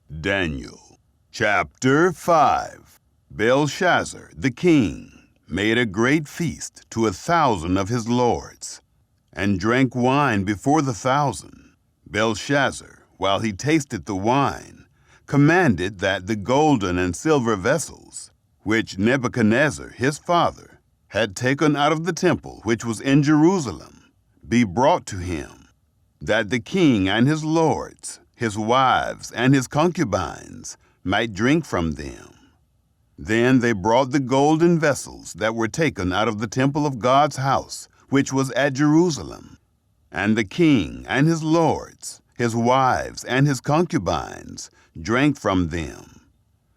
Daniel, chapter 5. Belshazzar, the king, made a great feast to 1,000 of his lords, and drank wine before the 1,000. Belshazzar, while he tasted the wine, commanded that the golden and silver vessels, which Nebuchadnezzar his father had taken out of the temple which was in Jerusalem, be brought to him, that the king and his lords, his wives, and his concubines might drink from them. Then they brought the golden vessels that were taken out of the temple of God's house, which was at Jerusalem. And the king and his lords, his wives, and his concubines drank from them.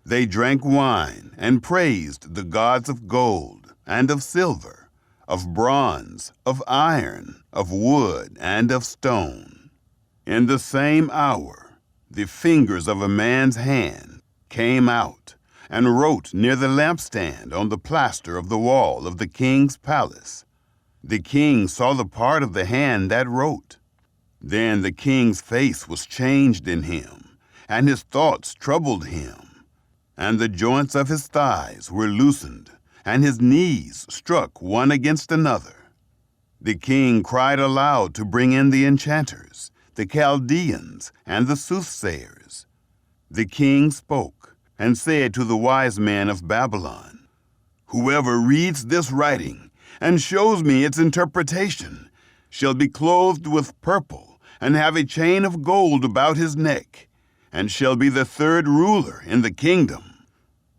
They drank wine and praised the gods of gold and of silver, of bronze, of iron, of wood, and of stone. In the same hour, the fingers of a man's hand came out and wrote near the lampstand on the plaster of the wall of the king's palace. The king saw the part of the hand that wrote. Then the king's face was changed in him, and his thoughts troubled him. And the joints of his thighs were loosened, and his knees struck one against another. The king cried aloud to bring in the enchanters, the Chaldeans, and the soothsayers. The king spoke and said to the wise men of Babylon, "Whoever reads this writing and shows me its interpretation shall be clothed with purple and have a chain of gold about his neck, and shall be the third ruler in the kingdom."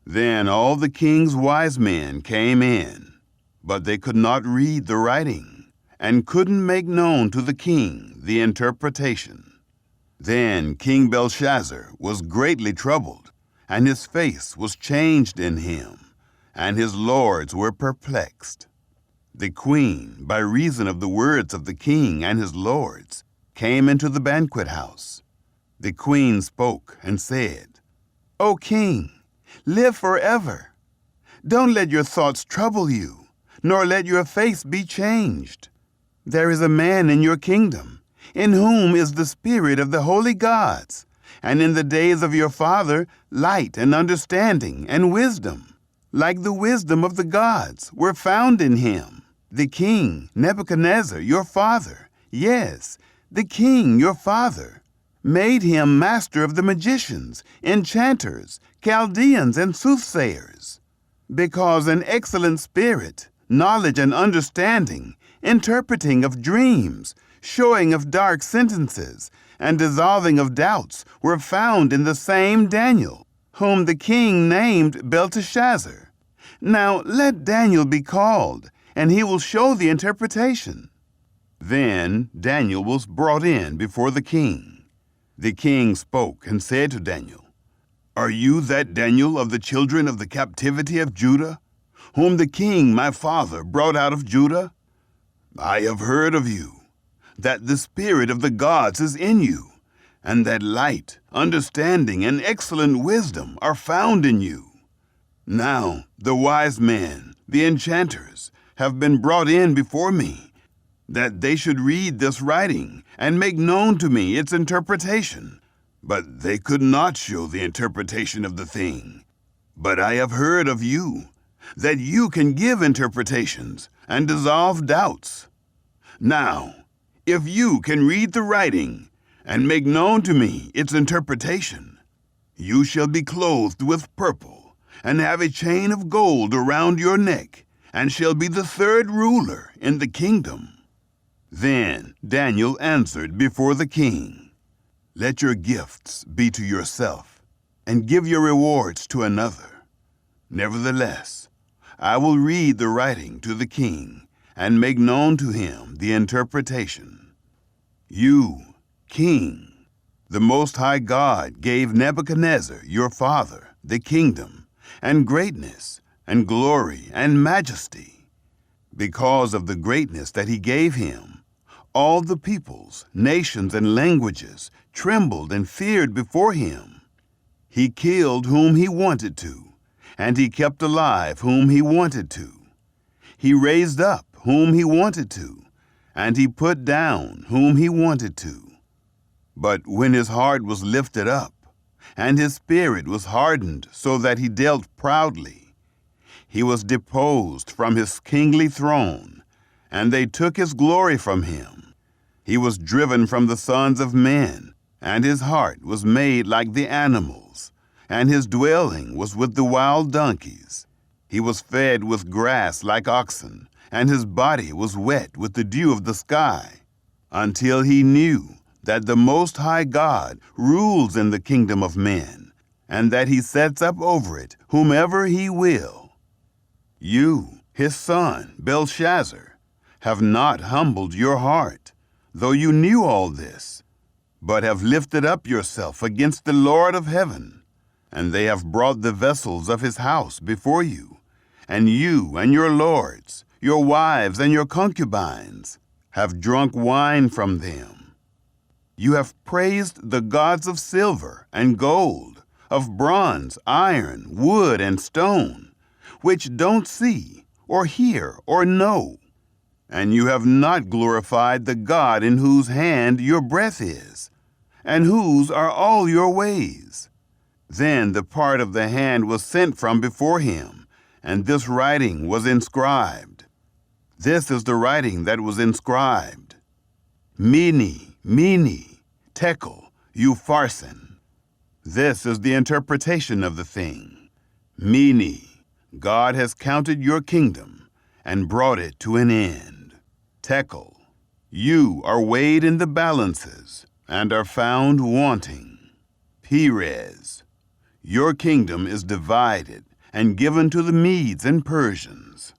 Then all the king's wise men came in, but they could not read the writing, and couldn't make known to the king the interpretation. Then King Belshazzar was greatly troubled, and his face was changed in him, and his lords were perplexed. The queen, by reason of the words of the king and his lords, came into the banquet house. The queen spoke and said, "O king, live forever. Don't let your thoughts trouble you, nor let your face be changed. There is a man in your kingdom, in whom is the spirit of the holy gods, and in the days of your father light and understanding and wisdom, like the wisdom of the gods, were found in him. The king, Nebuchadnezzar, your father, yes, the king, your father, made him master of the magicians, enchanters, Chaldeans, and soothsayers, because an excellent spirit, knowledge and understanding, interpreting of dreams, showing of dark sentences, and dissolving of doubts were found in the same Daniel, whom the king named Belteshazzar. Now let Daniel be called, and he will show the interpretation." Then Daniel was brought in before the king. The king spoke and said to Daniel, "Are you that Daniel of the children of the captivity of Judah, whom the king my father brought out of Judah? I have heard of you, that the spirit of the gods is in you, and that light, understanding, and excellent wisdom are found in you. Now the wise men, the enchanters, have been brought in before me, that they should read this writing and make known to me its interpretation. But they could not show the interpretation of the thing. But I have heard of you, that you can give interpretations and dissolve doubts. Now, if you can read the writing and make known to me its interpretation, you shall be clothed with purple and have a chain of gold around your neck, and shall be the third ruler in the kingdom." Then Daniel answered before the king, "Let your gifts be to yourself, and give your rewards to another. Nevertheless, I will read the writing to the king and make known to him the interpretation. You, king, the Most High God gave Nebuchadnezzar, your father, the kingdom, and greatness, and glory, and majesty. Because of the greatness that he gave him, all the peoples, nations, and languages trembled and feared before him. He killed whom he wanted to, and he kept alive whom he wanted to. He raised up whom he wanted to, and he put down whom he wanted to. But when his heart was lifted up, and his spirit was hardened so that he dealt proudly. He was deposed from his kingly throne, and they took his glory from him. He was driven from the sons of men, and his heart was made like the animals, and his dwelling was with the wild donkeys. He was fed with grass like oxen, and his body was wet with the dew of the sky, until he knew that the Most High God rules in the kingdom of men, and that he sets up over it whomever he will. You, his son, Belshazzar, have not humbled your heart, though you knew all this, but have lifted up yourself against the Lord of heaven, and they have brought the vessels of his house before you, and you and your lords, your wives and your concubines, have drunk wine from them. You have praised the gods of silver and gold, of bronze, iron, wood, and stone, which don't see, or hear, or know. And you have not glorified the God in whose hand your breath is, and whose are all your ways. Then the part of the hand was sent from before him, and this writing was inscribed. This is the writing that was inscribed. Mene, Mene, Tekel, Upharsin. This is the interpretation of the thing. Mene, God has counted your kingdom and brought it to an end. Tekel, you are weighed in the balances and are found wanting. Perez, your kingdom is divided and given to the Medes and Persians.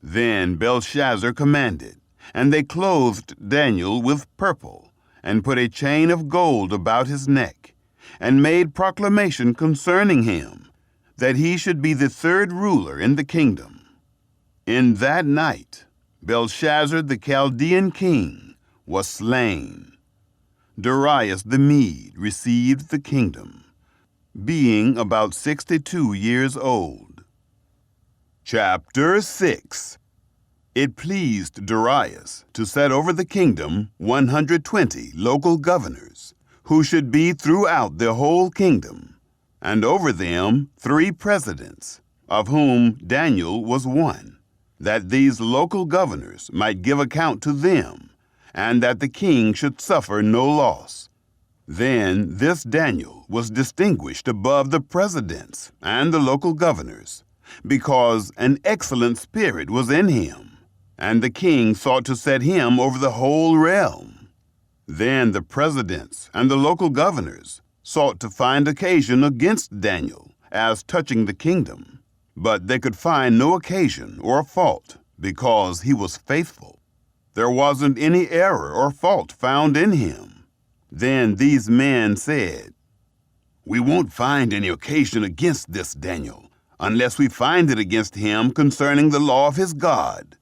Then Belshazzar commanded, and they clothed Daniel with purple, and put a chain of gold about his neck, and made proclamation concerning him, that he should be the third ruler in the kingdom. In that night, Belshazzar the Chaldean king was slain. Darius the Mede received the kingdom, being about 62 years old. Chapter 6. It pleased Darius to set over the kingdom 120 local governors, who should be throughout the whole kingdom, and over them 3 presidents, of whom Daniel was one, that these local governors might give account to them, and that the king should suffer no loss. Then this Daniel was distinguished above the presidents and the local governors, because an excellent spirit was in him, and the king sought to set him over the whole realm. Then the presidents and the local governors sought to find occasion against Daniel as touching the kingdom, but they could find no occasion or fault, because he was faithful. There wasn't any error or fault found in him. Then these men said, "We won't find any occasion against this Daniel, unless we find it against him concerning the law of his God."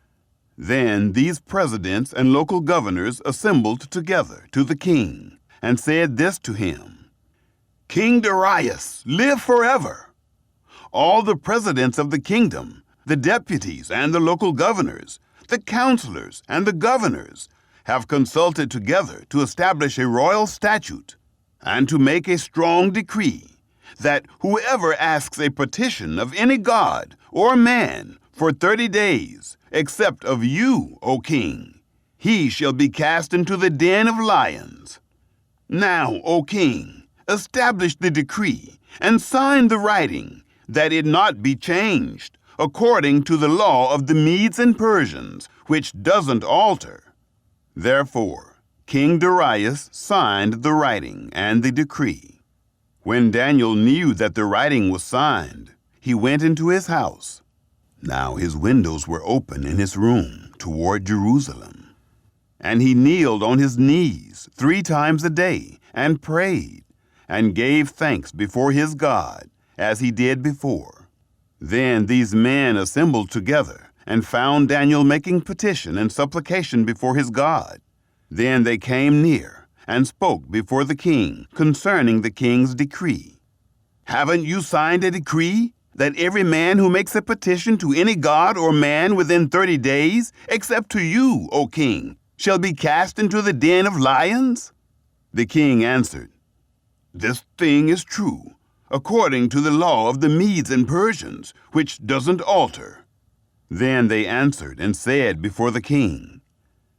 Then these presidents and local governors assembled together to the king, and said this to him: "King Darius, live forever! All the presidents of the kingdom, the deputies and the local governors, the counselors and the governors, have consulted together to establish a royal statute, and to make a strong decree, that whoever asks a petition of any god or man for 30 days, except of you, O king, he shall be cast into the den of lions. Now, O king, establish the decree, and sign the writing, that it not be changed, according to the law of the Medes and Persians, which doesn't alter." Therefore, King Darius signed the writing and the decree. When Daniel knew that the writing was signed, he went into his house. Now his windows were open in his room toward Jerusalem. And he kneeled on his knees 3 times a day and prayed, and gave thanks before his God, as he did before. Then these men assembled together, and found Daniel making petition and supplication before his God. Then they came near, and spoke before the king concerning the king's decree. "Haven't you signed a decree, that every man who makes a petition to any god or man within 30 days, except to you, O king, shall be cast into the den of lions?" The king answered, this thing is true, according to the law of the Medes and Persians, which doesn't alter." Then they answered and said before the king,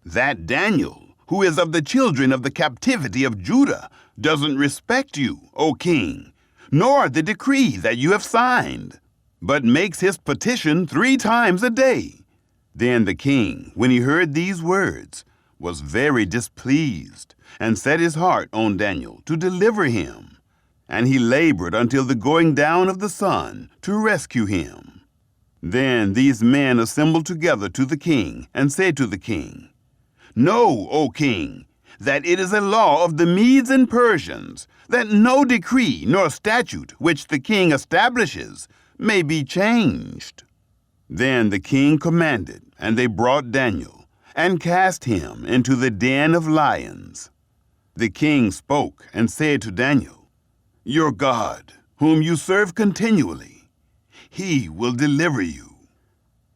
"That Daniel, who is of the children of the captivity of Judah, doesn't respect you, O king, nor the decree that you have signed, but makes his petition 3 times a day." Then the king, when he heard these words, was very displeased, and set his heart on Daniel to deliver him. And he labored until the going down of the sun to rescue him. Then these men assembled together to the king, and said to the king, "Know, O king, that it is a law of the Medes and Persians, that no decree nor statute which the king establishes may be changed." Then the king commanded, and they brought Daniel, and cast him into the den of lions. The king spoke and said to Daniel, "Your God, whom you serve continually, he will deliver you."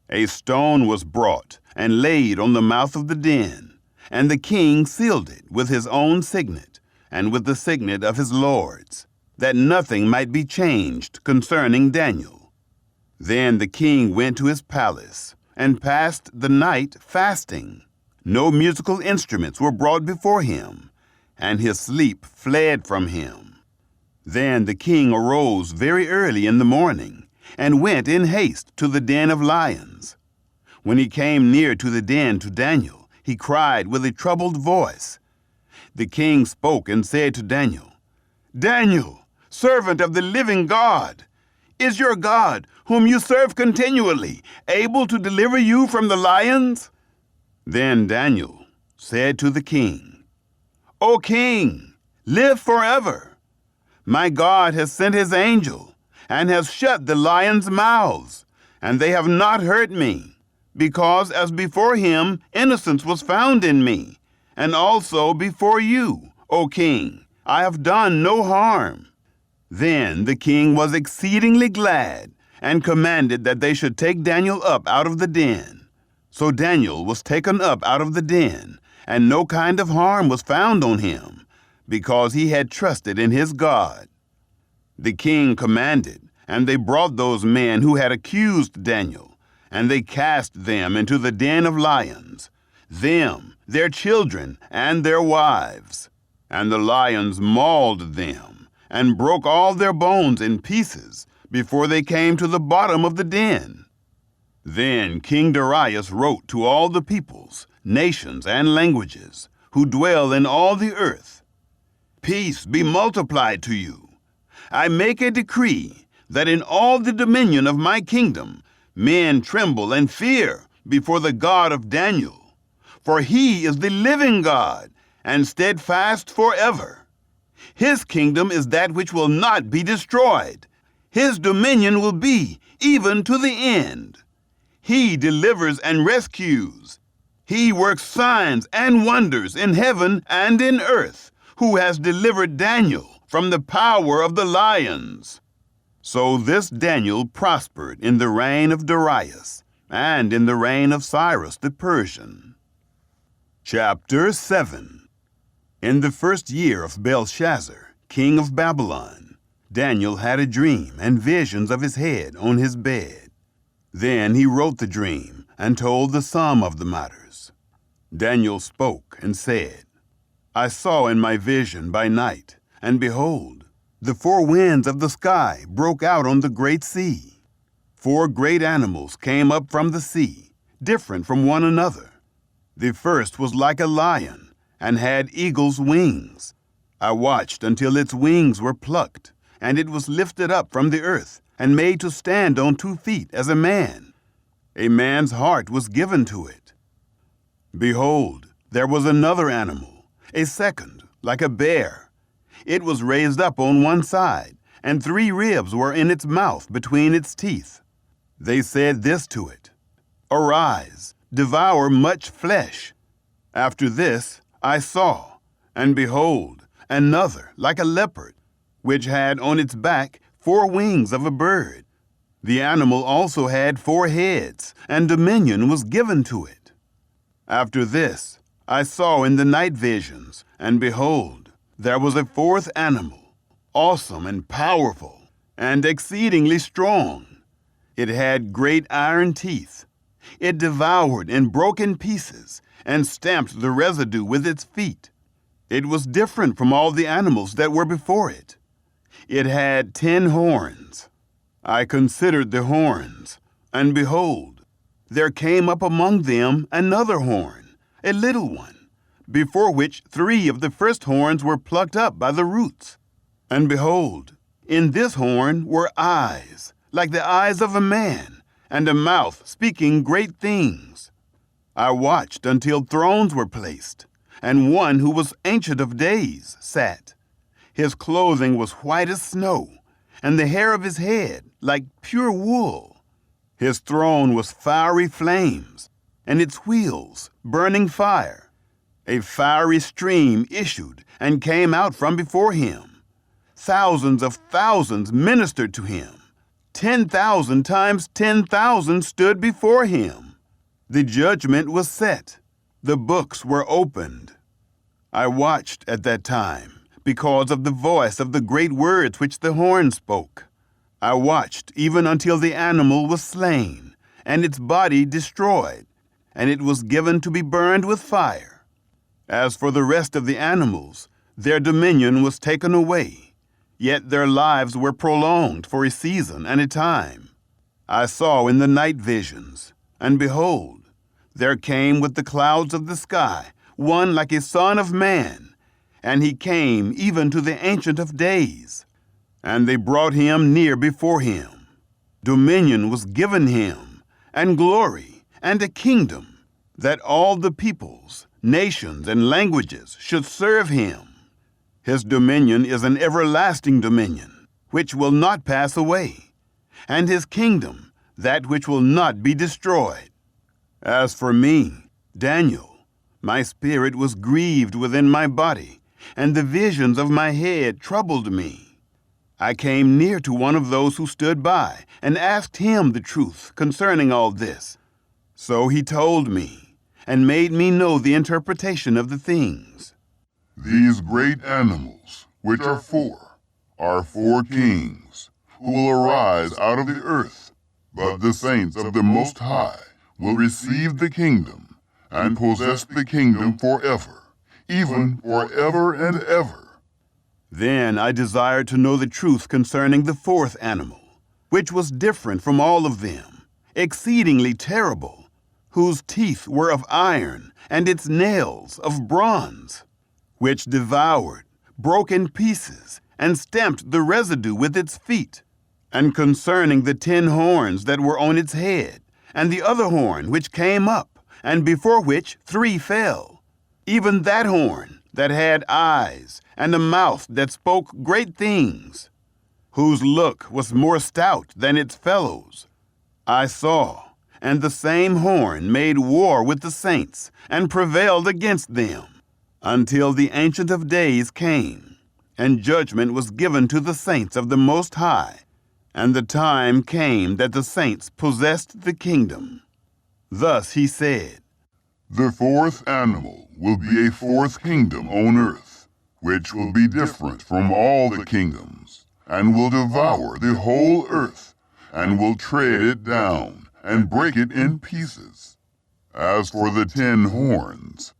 A stone was brought and laid on the mouth of the den, and the king sealed it with his own signet and with the signet of his lords, that nothing might be changed concerning Daniel. Then the king went to his palace and passed the night fasting. No musical instruments were brought before him, and his sleep fled from him. Then the king arose very early in the morning, and went in haste to the den of lions. When he came near to the den to Daniel, he cried with a troubled voice. The king spoke and said to Daniel, "Daniel, servant of the living God, is your God, whom you serve continually, able to deliver you from the lions?" Then Daniel said to the king, "O king, live forever. My God has sent his angel, and has shut the lions' mouths, and they have not hurt me, because as before him innocence was found in me, and also before you, O king, I have done no harm." Then the king was exceedingly glad, and commanded that they should take Daniel up out of the den. So Daniel was taken up out of the den, and no kind of harm was found on him, because he had trusted in his God. The king commanded, and they brought those men who had accused Daniel, and they cast them into the den of lions, them, their children, and their wives. And the lions mauled them, and broke all their bones in pieces, before they came to the bottom of the den. Then King Darius wrote to all the peoples, nations, and languages, who dwell in all the earth, "Peace be multiplied to you. I make a decree that in all the dominion of my kingdom men tremble and fear before the God of Daniel, for he is the living God, and steadfast forever. His kingdom is that which will not be destroyed. His dominion will be even to the end. He delivers and rescues. He works signs and wonders in heaven and in earth, who has delivered Daniel from the power of the lions." So this Daniel prospered in the reign of Darius and in the reign of Cyrus the Persian. Chapter 7. In the first year of Belshazzar, king of Babylon, Daniel had a dream and visions of his head on his bed. Then he wrote the dream and told the sum of the matters. Daniel spoke and said, "I saw in my vision by night, and behold, the 4 winds of the sky broke out on the great sea. 4 great animals came up from the sea, different from one another. The first was like a lion, and had eagle's wings. I watched until its wings were plucked, and it was lifted up from the earth, and made to stand on 2 feet as a man. A man's heart was given to it. Behold, there was another animal, a second, like a bear. It was raised up on one side, and 3 ribs were in its mouth between its teeth. They said this to it, 'Arise, devour much flesh.' After this I saw, and behold, another like a leopard, which had on its back 4 wings of a bird. The animal also had 4 heads, and dominion was given to it. After this I saw in the night visions, and behold, there was a 4th animal, awesome and powerful, and exceedingly strong. It had great iron teeth. It devoured and broke in pieces and stamped the residue with its feet. It was different from all the animals that were before it. It had 10 horns. I considered the horns, and behold, there came up among them another horn, a little one, before which 3 of the first horns were plucked up by the roots. And behold, in this horn were eyes, like the eyes of a man, and a mouth speaking great things. I watched until thrones were placed, and one who was Ancient of Days sat. His clothing was white as snow, and the hair of his head like pure wool. His throne was fiery flames, and its wheels burning fire. A fiery stream issued and came out from before him. Thousands of thousands ministered to him. 10,000 times 10,000 stood before him. The judgment was set. The books were opened. I watched at that time because of the voice of the great words which the horn spoke. I watched even until the animal was slain, and its body destroyed, and it was given to be burned with fire. As for the rest of the animals, their dominion was taken away, yet their lives were prolonged for a season and a time. I saw in the night visions, and behold, there came with the clouds of the sky one like a son of man, and he came even to the Ancient of Days. And they brought him near before him. Dominion was given him, and glory, and a kingdom, that all the peoples, nations, and languages should serve him. His dominion is an everlasting dominion, which will not pass away, and his kingdom, that which will not be destroyed. As for me, Daniel, my spirit was grieved within my body, and the visions of my head troubled me. I came near to one of those who stood by, and asked him the truth concerning all this. So he told me, and made me know the interpretation of the things. These great animals, which are 4 kings, who will arise out of the earth, but the saints of the Most High will receive the kingdom, and possess the kingdom forever, even forever and ever. Then I desired to know the truth concerning the 4th animal, which was different from all of them, exceedingly terrible, whose teeth were of iron, and its nails of bronze, which devoured, broke in pieces, and stamped the residue with its feet, and concerning the 10 horns that were on its head, and the other horn which came up, and before which 3 fell, even that horn that had eyes, and a mouth that spoke great things, whose look was more stout than its fellows. I saw, and the same horn made war with the saints, and prevailed against them, until the Ancient of Days came, and judgment was given to the saints of the Most High, and the time came that the saints possessed the kingdom. Thus he said, The 4th animal will be a 4th kingdom on earth, which will be different from all the kingdoms, and will devour the whole earth, and will tread it down, and break it in pieces. As for the 10 horns,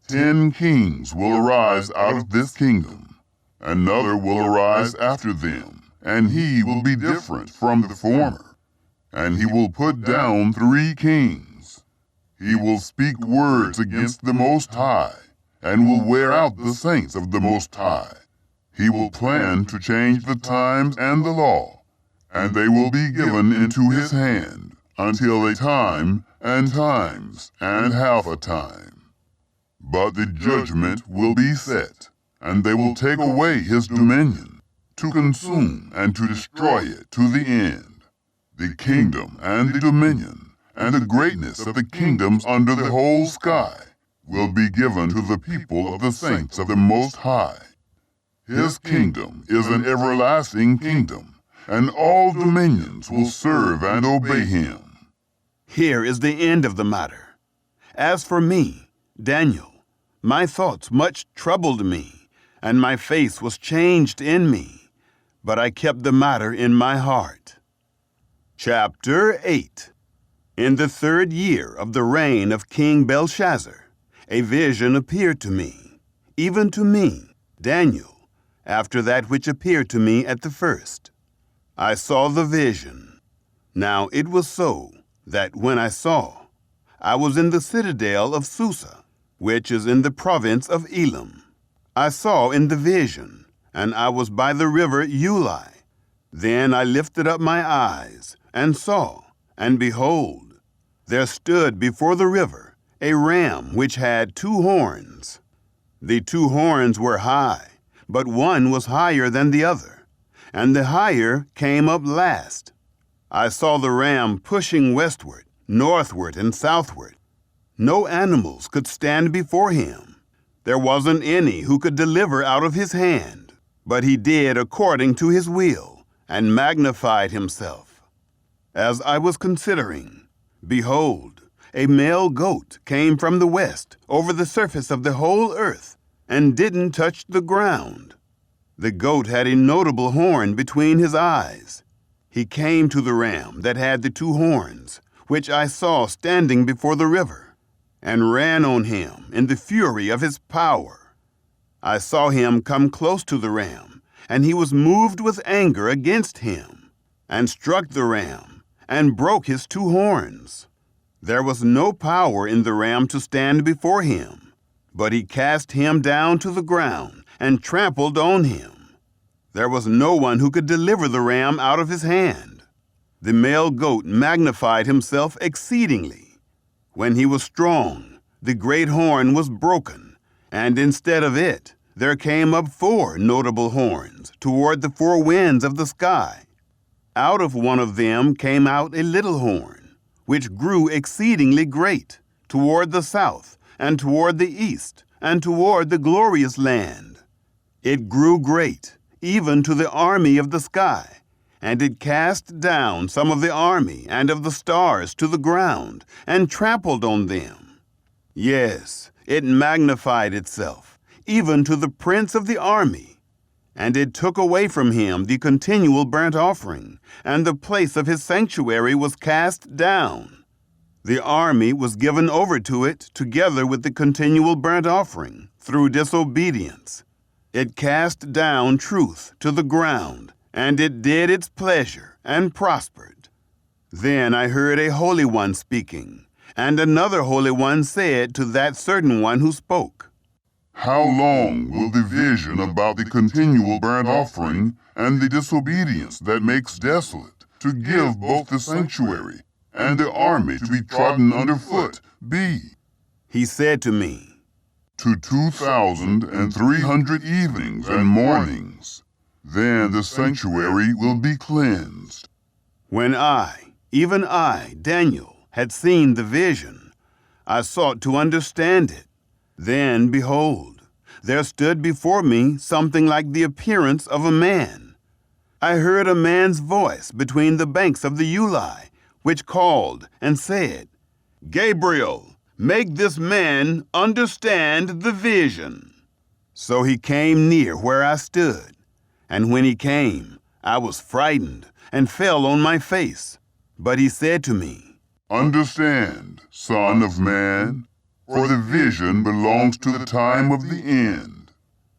10 kings will arise out of this kingdom. Another will arise after them, and he will be different from the former. And he will put down 3 kings. He will speak words against the Most High, and will wear out the saints of the Most High. He will plan to change the times and the law, and they will be given into his hand until a time and times and half a time. But the judgment will be set, and they will take away his dominion, to consume and to destroy it to the end. The kingdom and the dominion and the greatness of the kingdoms under the whole sky will be given to the people of the saints of the Most High. His kingdom is an everlasting kingdom, and all dominions will serve and obey him. Here is the end of the matter. As for me, Daniel, my thoughts much troubled me, and my face was changed in me, but I kept the matter in my heart. Chapter 8. In the 3rd year of the reign of King Belshazzar, a vision appeared to me, even to me, Daniel, after that which appeared to me at the first. I saw the vision. Now it was so that when I saw, I was in the citadel of Susa, which is in the province of Elam. I saw in the vision, and I was by the river Ulai. Then I lifted up my eyes, and saw, and behold, there stood before the river a ram which had 2 horns. The 2 horns were high, but one was higher than the other, and the higher came up last. I saw the ram pushing westward, northward, and southward. No animals could stand before him. There wasn't any who could deliver out of his hand, but he did according to his will, and magnified himself. As I was considering, behold, a male goat came from the west over the surface of the whole earth, and didn't touch the ground. The goat had a notable horn between his eyes. He came to the ram that had the 2 horns, which I saw standing before the river, and ran on him in the fury of his power. I saw him come close to the ram, and he was moved with anger against him, and struck the ram, and broke his 2 horns. There was no power in the ram to stand before him, but he cast him down to the ground, and trampled on him. There was no one who could deliver the ram out of his hand. The male goat magnified himself exceedingly. When he was strong, the great horn was broken, and instead of it, there came up 4 notable horns toward the 4 winds of the sky. Out of one of them came out a little horn, which grew exceedingly great, toward the south, and toward the east, and toward the glorious land. It grew great, even to the army of the sky, and it cast down some of the army and of the stars to the ground, and trampled on them. Yes, it magnified itself, even to the prince of the army, and it took away from him the continual burnt offering, and the place of his sanctuary was cast down. The army was given over to it together with the continual burnt offering, through disobedience. It cast down truth to the ground, and it did its pleasure, and prospered. Then I heard a holy one speaking, and another holy one said to that certain one who spoke, How long will the vision about the continual burnt offering and the disobedience that makes desolate, to give both the sanctuary and the army to be trodden underfoot, be? He said to me, To 2,300 evenings and mornings. Then the sanctuary will be cleansed. When I, even I, Daniel, had seen the vision, I sought to understand it. Then, behold, there stood before me something like the appearance of a man. I heard a man's voice between the banks of the Ulai, which called and said, Gabriel, make this man understand the vision. So he came near where I stood, and when he came, I was frightened and fell on my face. But he said to me, Understand, son of man, for the vision belongs to the time of the end.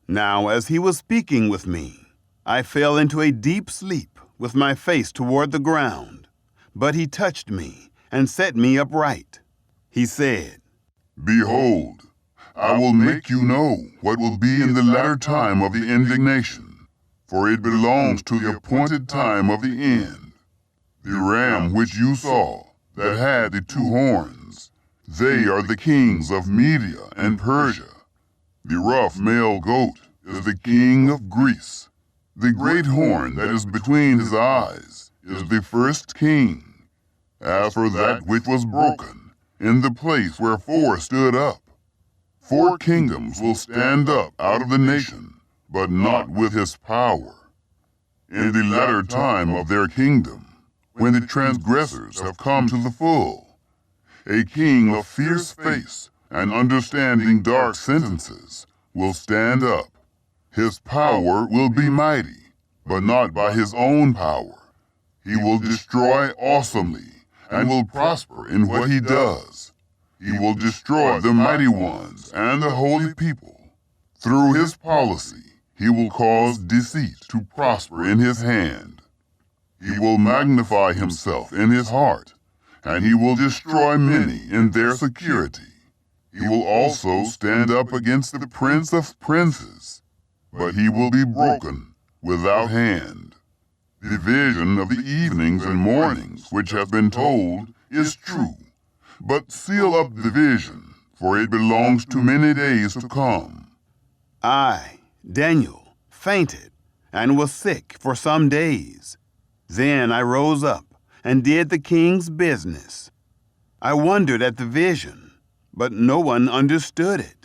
Now as he was speaking with me, I fell into a deep sleep with my face toward the ground. But he touched me and set me upright. He said, Behold, I will make you know what will be in the latter time of the indignation, for it belongs to the appointed time of the end. The ram which you saw, that had the 2 horns, they are the kings of Media and Persia. The rough male goat is the king of Greece. The great horn that is between his eyes is the first king. As for that which was broken, in the place where 4 stood up, 4 kingdoms will stand up out of the nation, but not with his power. In the latter time of their kingdom, when the transgressors have come to the full, a king of fierce face and understanding dark sentences will stand up. His power will be mighty, but not by his own power. He will destroy awesomely and will prosper in what he does. He will destroy the mighty ones and the holy people. Through his policy, he will cause deceit to prosper in his hand. He will magnify himself in his heart, and he will destroy many in their security. He will also stand up against the prince of princes, but he will be broken without hand. The vision of the evenings and mornings which have been told is true, but seal up the vision, for it belongs to many days to come. I, Daniel, fainted and was sick for some days. Then I rose up and did the king's business. I wondered at the vision, but no one understood it.